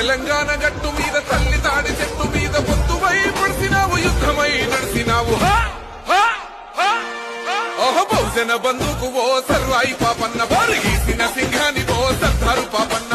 తెలంగాణ గట్టు మీద తల్లి తాడి చెట్టు మీద పొత్తువై పడిసినావు యుద్ధమై నడిసినావు ఓహో బహుజన బంధుకు ఓ సర్వాయి పాపన్న బారు గీసిన సింహాని ఓ సర్దారు పాపన్న